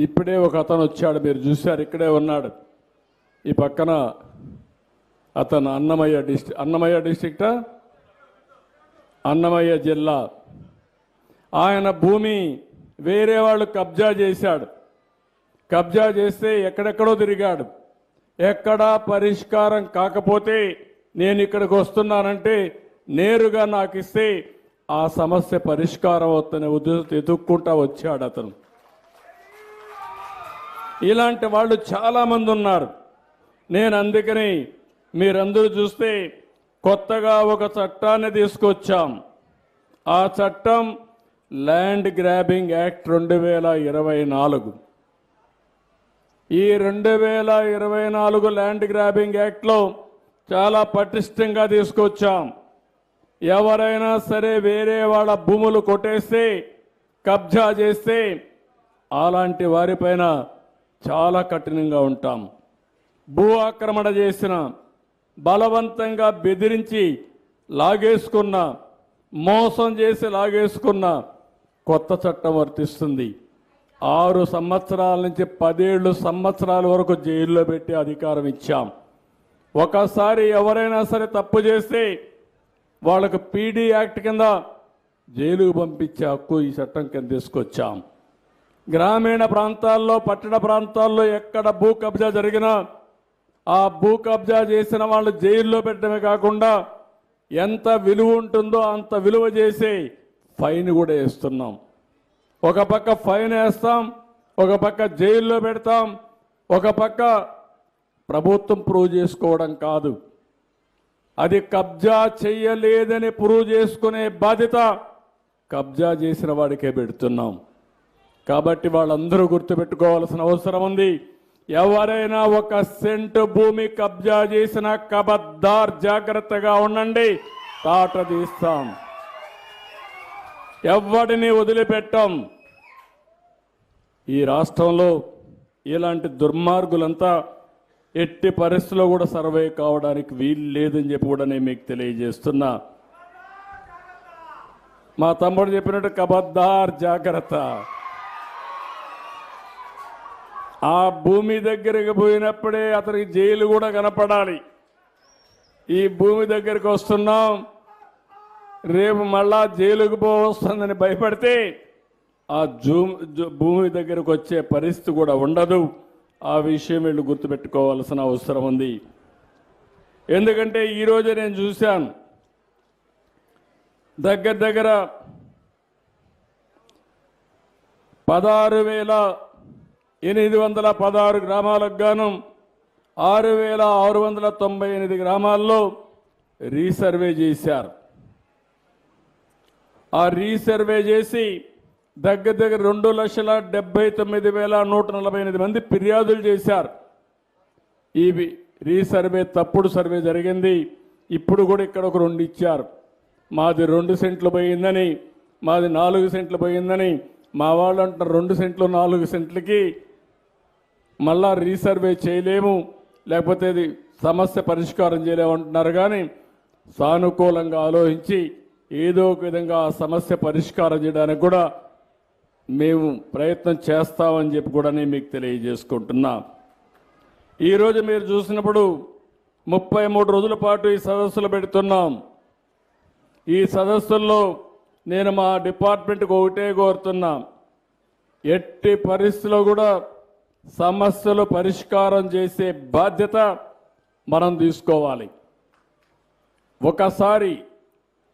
ఇప్పుడే ఒక అతను వచ్చాడు, మీరు చూశారు, ఇక్కడే ఉన్నాడు. ఈ పక్కన అతను అన్నమయ్య డిస్ట్రిక్టా, అన్నమయ్య జిల్లా. ఆయన భూమి వేరే వాళ్ళు కబ్జా చేశాడు. కబ్జా చేస్తే ఎక్కడెక్కడో తిరిగాడు. ఎక్కడా పరిష్కారం కాకపోతే నేను ఇక్కడికి వస్తున్నానంటే నేరుగా నాకు ఇస్తే ఆ సమస్య పరిష్కారం అవుతున్న ఉద్దేశంతో ఎదుక్కుంటా వచ్చాడు అతను. ఇలాంటి వాళ్ళు చాలామంది ఉన్నారు. నేను అందుకని మీరందరూ చూస్తే కొత్తగా ఒక చట్టాన్ని తీసుకొచ్చాం. ఆ చట్టం ల్యాండ్ గ్రాబింగ్ యాక్ట్ 2024. ఈ 2024 ల్యాండ్ గ్రాబింగ్ యాక్ట్లో చాలా పటిష్టంగా తీసుకొచ్చాం. ఎవరైనా సరే వేరే వాళ్ళ భూములు కొట్టేస్తే, కబ్జా చేస్తే అలాంటి వారిపైన చాలా కఠినంగా ఉంటాం. భూ ఆక్రమణ చేసిన, బలవంతంగా బెదిరించి లాగేసుకున్న, మోసం చేసి లాగేసుకున్న కొత్త చట్టం వర్తిస్తుంది. 6 సంవత్సరాల నుంచి 17 సంవత్సరాల వరకు జైల్లో పెట్టి అధికారం ఇచ్చాం. ఒకసారి ఎవరైనా సరే తప్పు చేస్తే వాళ్ళకు పీడీ యాక్ట్ కింద జైలుకు పంపించే హక్కు ఈ చట్టం కింద తీసుకొచ్చాం. గ్రామీణ ప్రాంతాల్లో, పట్టణ ప్రాంతాల్లో ఎక్కడ భూ కబ్జా జరిగినా ఆ భూ కబ్జా చేసిన వాళ్ళు జైల్లో పెట్టడమే కాకుండా ఎంత విలువ ఉంటుందో అంత విలువ చేసి ఫైన్ కూడా వేస్తున్నాం. ఒక పక్క ఫైన్ వేస్తాం, ఒక పక్క జైల్లో పెడతాం, ఒక పక్క ప్రభుత్వం ప్రూవ్ చేసుకోవడం కాదు, అది కబ్జా చెయ్యలేదని ప్రూవ్ చేసుకునే బాధ్యత కబ్జా చేసిన వాడికే పెడుతున్నాం. కాబట్టి వాళ్ళందరూ గుర్తుపెట్టుకోవాల్సిన అవసరం ఉంది. ఎవరైనా 1 సెంటు భూమి కబ్జా చేసిన కబద్దార్, జాగ్రత్తగా ఉండండి, తాట తీస్తాం, ఎవడిని వదిలిపెట్టాం. ఈ రాష్ట్రంలో ఇలాంటి దుర్మార్గులంతా ఎట్టి పరిస్థితుల్లో కూడా సర్వే కావడానికి వీలు లేదని చెప్పి కూడా నేను మీకు తెలియజేస్తున్నా. మా తమ్ముడు చెప్పినట్టు కబద్దార్, జాగ్రత్త. ఆ భూమి దగ్గరికి పోయినప్పుడే అతనికి జైలు కూడా కనపడాలి. ఈ భూమి దగ్గరికి వస్తున్నాం, రేపు మళ్ళా జైలుకు పోవస్తుందని భయపడితే ఆ భూమి దగ్గరకు వచ్చే పరిస్థితి కూడా ఉండదు. ఆ విషయం వీళ్ళు గుర్తుపెట్టుకోవాల్సిన అవసరం ఉంది. ఎందుకంటే ఈరోజు నేను చూశాను, దగ్గర 16,816 గ్రామాలకు గాను 6,698 గ్రామాల్లో రీసర్వే చేశారు. ఆ రీసర్వే చేసి దగ్గర 2,79,148 మంది ఫిర్యాదులు చేశారు. ఈ రీసర్వే తప్పుడు సర్వే జరిగింది. ఇప్పుడు కూడా ఇక్కడ ఒక 2 ఇచ్చారు. మాది 2 సెంట్లు పోయిందని, మాది 4 సెంట్లు పోయిందని. మా వాళ్ళు అంటారు 2 సెంట్లు 4 సెంట్లకి మళ్ళా రీసర్వే చేయలేము, లేకపోతే ఇది సమస్య పరిష్కారం చేయలేము అంటున్నారు. కానీ సానుకూలంగా ఆలోచించి ఏదో ఒక విధంగా ఆ సమస్య పరిష్కారం చేయడానికి కూడా మేము ప్రయత్నం చేస్తామని చెప్పి కూడా నేను మీకు తెలియజేసుకుంటున్నా. ఈరోజు మీరు చూసినప్పుడు 33 రోజుల పాటు ఈ సదస్సులు పెడుతున్నాం. ఈ సదస్సుల్లో నేను మా డిపార్ట్మెంట్కి ఒకటే కోరుతున్నా, ఎట్టి పరిస్థితుల్లో కూడా సమస్యలు పరిష్కారం చేసే బాధ్యత మనం తీసుకోవాలి. ఒకసారి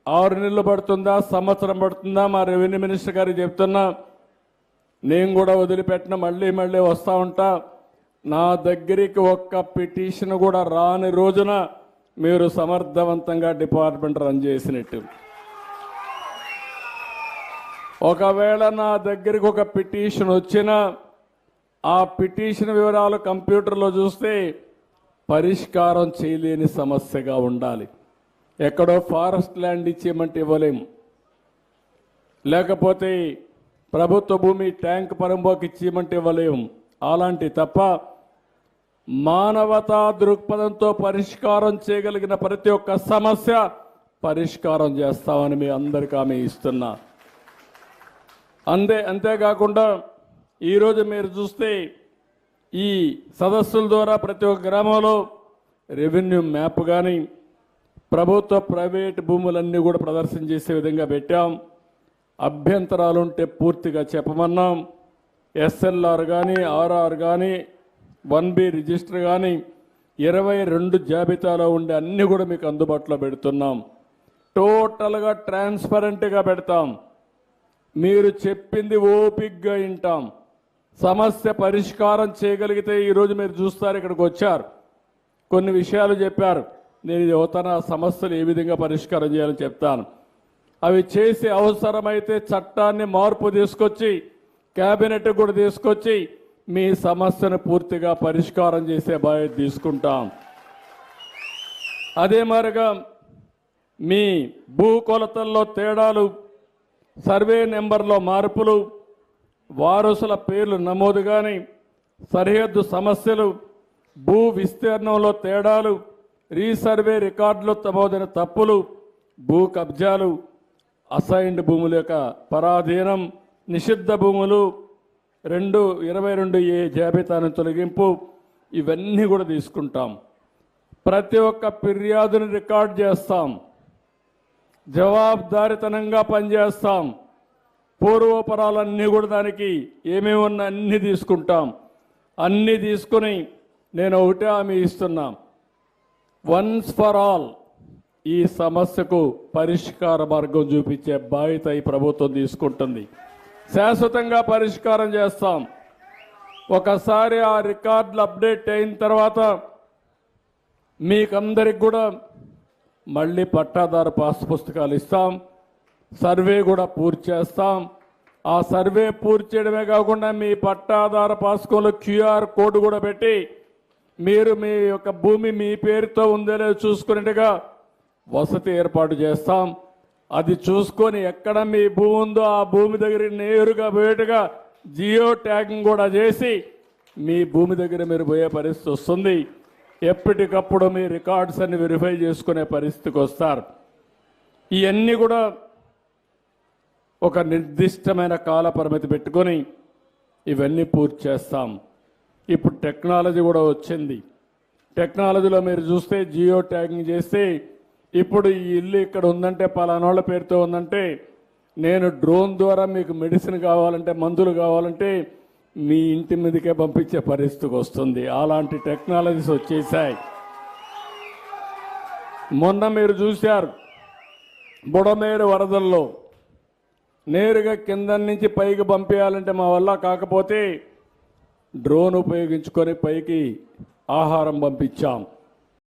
6 నెలలు పడుతుందా, సంవత్సరం పడుతుందా, మా రెవెన్యూ మినిస్టర్ గారికి చెప్తున్నా, నేను కూడా వదిలిపెట్టిన మళ్ళీ వస్తూ ఉంటా. నా దగ్గరికి ఒక్క పిటిషన్ కూడా రాని రోజున మీరు సమర్థవంతంగా డిపార్ట్మెంట్ రన్ చేసినట్టు. ఒకవేళ నా దగ్గరికి ఒక పిటిషన్ వచ్చినా ఆ పిటిషన్ వివరాలు కంప్యూటర్లో చూస్తే పరిష్కారం చేయలేని సమస్యగా ఉండాలి. ఎక్కడో ఫారెస్ట్ ల్యాండ్ ఇచ్చేయమంటే ఇవ్వలేము, లేకపోతే ప్రభుత్వ భూమి ట్యాంక్ పరంబోకి ఇచ్చేయమంటే ఇవ్వలేము. అలాంటి తప్ప మానవతా దృక్పథంతో పరిష్కారం చేయగలిగిన ప్రతి ఒక్క సమస్య పరిష్కారం చేస్తామని మీ అందరికీ హామీ ఇస్తున్నా. అంతేకాకుండా ఈరోజు మీరు చూస్తే ఈ సదస్సుల ద్వారా ప్రతి ఒక్క గ్రామంలో రెవెన్యూ మ్యాప్ కానీ ప్రభుత్వ ప్రైవేట్ భూములన్నీ కూడా ప్రదర్శన చేసే విధంగా పెట్టాం. అభ్యంతరాలుంటే పూర్తిగా చెప్పమన్నాం. ఎస్ఎల్ఆర్ కానీ ఆర్ఆర్ కానీ 1B రిజిస్టర్ కానీ 22 జాబితాలో ఉండే అన్ని కూడా మీకు అందుబాటులో పెడుతున్నాం. టోటల్గా ట్రాన్స్పరెంట్గా పెడతాం. మీరు చెప్పింది ఓపిక్గా వింటాం. సమస్య పరిష్కారం చేయగలిగితే ఈరోజు మీరు చూస్తారు, ఇక్కడికి వచ్చారు, కొన్ని విషయాలు చెప్పారు. నేను ఇది అవుతాను, ఆ సమస్యలు ఏ విధంగా పరిష్కారం చేయాలని చెప్తాను. అవి చేసి అవసరమైతే చట్టాన్ని మార్పు తీసుకొచ్చి కేబినెట్ కూడా తీసుకొచ్చి మీ సమస్యను పూర్తిగా పరిష్కారం చేసే బాధ్యత తీసుకుంటాం. అదే మరిగా మీ భూ కొలతల్లో తేడాలు, సర్వే నెంబర్లో మార్పులు, వారసుల పేర్లు నమోదు కానీ, సరిహద్దు సమస్యలు, భూ విస్తీర్ణంలో తేడాలు, రీసర్వే రికార్డులో నమోదైన తప్పులు, భూ కబ్జాలు, అసైన్డ్ భూముల యొక్క పరాధీనం, నిషిద్ధ భూములు 22A జాబితాను తొలగింపు, ఇవన్నీ కూడా తీసుకుంటాం. ప్రతి ఒక్క ఫిర్యాదుని రికార్డ్ చేస్తాం. జవాబుదారితనంగా పనిచేస్తాం. పూర్వపరాలన్నీ కూడా దానికి ఏమేమి ఉన్నా అన్నీ తీసుకుంటాం. అన్నీ తీసుకుని నేను ఒకటే హామీ ఇస్తున్నా, వన్స్ ఫర్ ఆల్ ఈ సమస్యకు పరిష్కార మార్గం చూపించే బాధ్యత ఈ ప్రభుత్వం తీసుకుంటుంది. శాశ్వతంగా పరిష్కారం చేస్తాం. ఒకసారి ఆ రికార్డులు అప్డేట్ అయిన తర్వాత మీకందరికి కూడా మళ్ళీ పట్టాదారు పాస్ పుస్తకాలు ఇస్తాం. సర్వే కూడా పూర్తి చేస్తాం. ఆ సర్వే పూర్తి చేయడమే కాకుండా మీ పట్టాదారు పాస్కోలో QR కోడ్ కూడా పెట్టి మీరు మీ యొక్క భూమి మీ పేరుతో ఉందో లేదో చూసుకునేట్టుగా వసతి ఏర్పాటు చేస్తాం. అది చూసుకొని ఎక్కడ మీ భూమి ఉందో ఆ భూమి దగ్గర నేరుగా పోయేట్టుగా జియో ట్యాగింగ్ కూడా చేసి మీ భూమి దగ్గర మీరు పోయే పరిస్థితి వస్తుంది. ఎప్పటికప్పుడు మీ రికార్డ్స్ అన్ని వెరిఫై చేసుకునే పరిస్థితికి వస్తారు. ఇవన్నీ కూడా ఒక నిర్దిష్టమైన కాల పరిమితి పెట్టుకొని ఇవన్నీ పూర్తి చేస్తాం. ఇప్పుడు టెక్నాలజీ కూడా వచ్చింది. టెక్నాలజీలో మీరు చూస్తే జియో ట్యాగింగ్ చేస్తే ఇప్పుడు ఈ ఇల్లు ఇక్కడ ఉందంటే పలానాళ్ళ పేరుతో ఉందంటే నేను డ్రోన్ ద్వారా మీకు మెడిసిన్ కావాలంటే మందులు కావాలంటే మీ ఇంటి మీదకే పంపించే పరిస్థితికి వస్తుంది. అలాంటి టెక్నాలజీస్ వచ్చేసాయి. మొన్న మీరు చూశారు బుడమేరు వరదల్లో నేరుగా కింద నుంచి పైకి పంపించాలంటే మా వల్ల కాకపోతే డ్రోన్ ఉపయోగించుకొని పైకి ఆహారం పంపించాం.